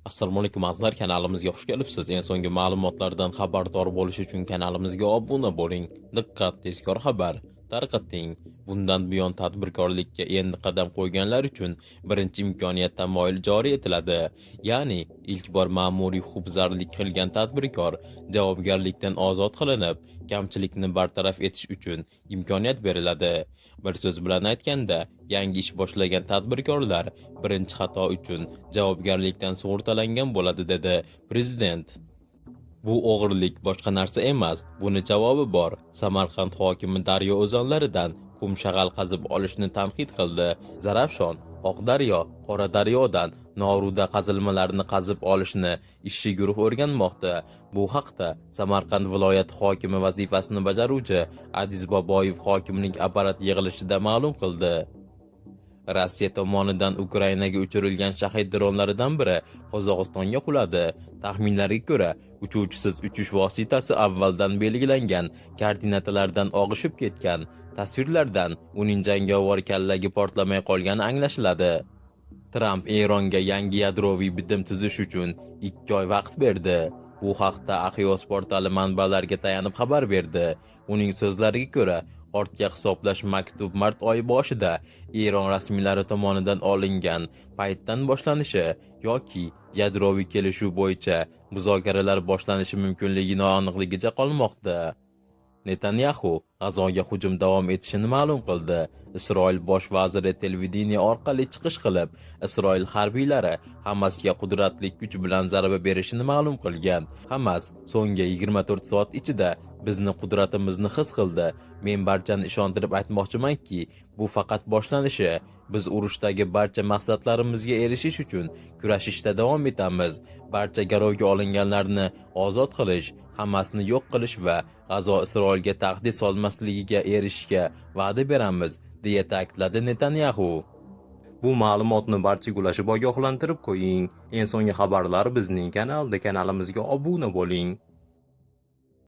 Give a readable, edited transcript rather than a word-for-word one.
Assalomu alaykum azizlar, kanalimizga xush kelibsiz. Eng so'nggi ma'lumotlardan xabardor bo'lish uchun kanalimizga obuna bo'ling. Diqqat, tezkor xabar tarqating. Bundan buyon tadbirkorlikka endi qadam qo'yganlar uchun birinchi imkoniyat tamoyili joriy etiladi. Ya'ni ilk bor ma'muriy huquqbuzarlik qilgan tadbirkor javobgarlikdan ozod qilinib, kamchilikni bartaraf etish uchun imkoniyat beriladi. Bir so'z bilan aytganda, yangi ish boshlagan tadbirkorlar birinchi xato uchun javobgarlikdan sug'urtalangan bo'ladi, dedi prezident. Bu o'g'irlik boshqa narsa emas, buni javobi bor. Samarqand hokimi daryo o'zonlaridan qum shag'al qazib olishni tanqid qildi. Zarafshon, Oqdaryo, Qoradaryodan noruda qazilmalarni qazib olishni ishchi guruh o'rganmoqda. Bu haqda Samarqand viloyati hokimi vazifasini bajaruvchi Adiz Boboyev hokimlik apparat yig'ilishida ma'lum qildi. Rossiya tomonidan Ukrainaga uchirilgan shahid dronlaridan biri Qozog'istonga quladi. Taxminlarga ko'ra, uchuvchisiz uchish vositasi avvaldan belgilangan koordinatalardan og'ishib ketgan. Tasvirlardan uning jangovar kallagi portlamay qolgani anglashiladi. Tramp Eronga yangi yadroviy bitim tuzish uchun 2 oy vaqt berdi. Bu haqda Axios portali manbalarga tayanib xabar berdi. Uning so'zlariga ko'ra, ortga hisoblash maktub mart oyi boshida Eron rasmiylari tomonidan olingan paytdan boshlanishi yoki yadroviy kelishuv bo'yicha muzokaralar boshlanishi mumkinligi noaniqligicha qolmoqda. Netanyahu G'azoga hujum davom etishini ma'lum qildi. Isroil bosh vaziri televideniye orqali chiqish qilib, Isroil harbiylari Hamasga qudratli kuch bilan zarba berishini ma'lum qilgan. Hamas so'nggi 24 soat ichida bizni qudratimizni his qildi. Men barchani ishontirib aytmoqchimanki, bu faqat boshlanishi. Biz urushdagi barcha maqsadlarimizga erishish uchun kurashishda davom etamiz. Barcha garovga olinganlarni ozod qilish, Hamasni yo'q qilish va G'azo Isroilga tahdid solmasligiga erishishga va'da beramiz, deya ta'kidladi Netanyahu. Bu ma'lumotni barchaga ulashib ogohlantirib qo'ying. Eng so'nggi xabarlar bizning kanalimizga obuna bo'ling.